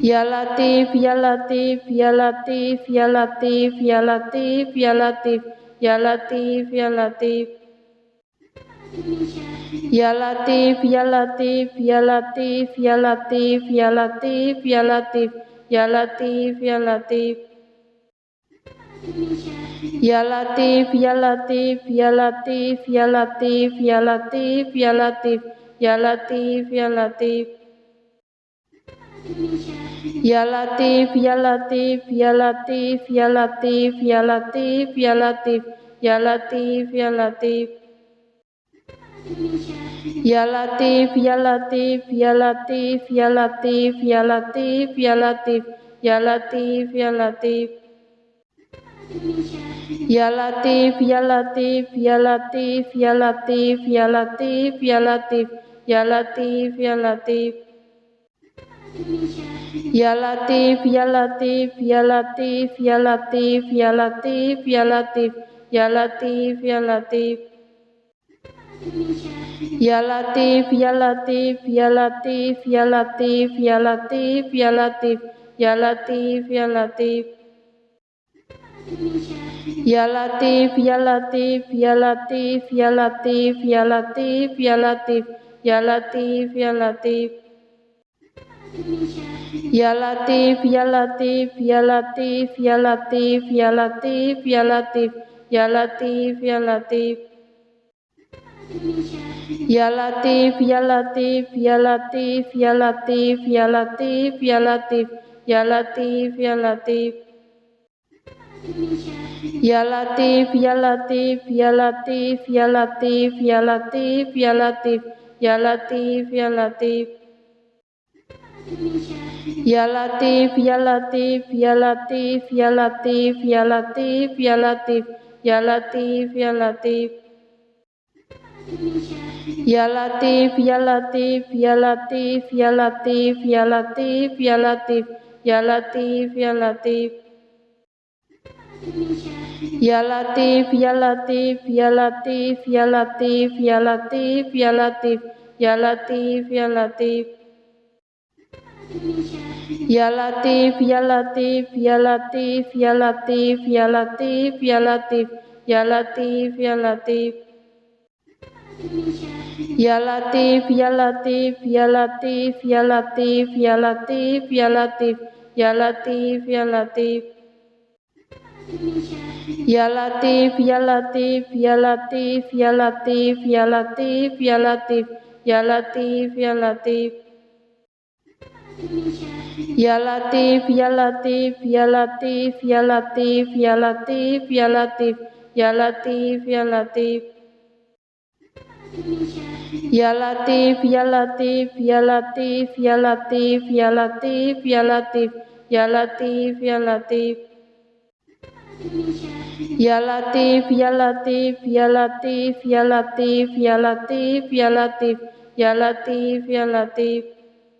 Ya Latif, Ya Latif, Ya Latif, Ya Latif, Ya Latif, Ya Latif, Ya Latif, Ya Latif. Ya Latif, Ya Latif, Ya Latif, Ya Latif, Ya Latif, Ya Latif, Ya Latif, Ya Latif. Ya Latif, Ya Latif, Ya Latif, Ya Latif, Ya Latif, Ya Latif, Ya Latif, Ya Latif. Ya Latif, Ya Latif, Ya Latif, Ya Latif, Ya Latif, Ya Latif, Ya Latif, Ya Latif. Ya Latif, Ya Latif, Ya Latif, Ya Latif, Ya Latif, Ya Latif, Ya Latif, Ya Latif. Ya Latif, Ya Latif, Ya Latif, Ya Latif, Ya Latif, Ya Latif, Ya Latif, Ya Latif. Ya Latif, Ya Latif, Ya Latif, Ya Latif, Ya Latif, Ya Latif, Ya Latif, Ya Latif. Ya Latif, Ya Latif, Ya Latif, Ya Latif, Ya Latif, Ya Latif, Ya Latif, Ya Latif. Ya Latif, Ya Latif, Ya Latif, Ya Latif, Ya Latif, Ya Latif, Ya Latif, Ya Latif. Ya Latif, Ya Latif, Ya Latif, Ya Latif, Ya Latif, Ya Latif, Ya Latif, Ya Latif. Ya Latif, Ya Latif, Ya Latif, Ya Latif, Ya Latif, Ya Latif, Ya Latif, Ya Latif. Ya Latif, Ya Latif, Ya Latif, Ya Latif, Ya Latif, Ya Latif, Ya Latif, Ya Latif. Ya Latif, Ya Latif, Ya Latif, Ya Latif, Ya Latif, Ya Latif, Ya Latif, Ya Latif. Ya Latif, Ya Latif, Ya Latif, Ya Latif, Ya Latif, Ya Latif, Ya Latif, Ya Latif. Ya Latif, Ya Latif, Ya Latif, Ya Latif, Ya Latif, Ya Latif, Ya Latif, Ya Latif. Ya Latif, Ya Latif, Ya Latif, Ya Latif, Ya Latif, Ya Latif, Ya Latif, Ya Latif. Ya Latif, Ya Latif, Ya Latif, Ya Latif, Ya Latif, Ya Latif, Ya Latif, Ya Latif. Ya Latif, Ya Latif, Ya Latif, Ya Latif, Ya Latif, Ya Latif, Ya Latif, Ya Latif. Ya Latif, Ya Latif, Ya Latif, Ya Latif, Ya Latif, Ya Latif, Ya Latif, Ya Latif. Ya Latif, Ya Latif, Ya Latif, Ya Latif, Ya Latif, Ya Latif, Ya Latif, Ya Latif. Ya Latif, Ya Latif, Ya Latif, Ya Latif, Ya Latif, Ya Latif, Ya Latif, Ya Latif.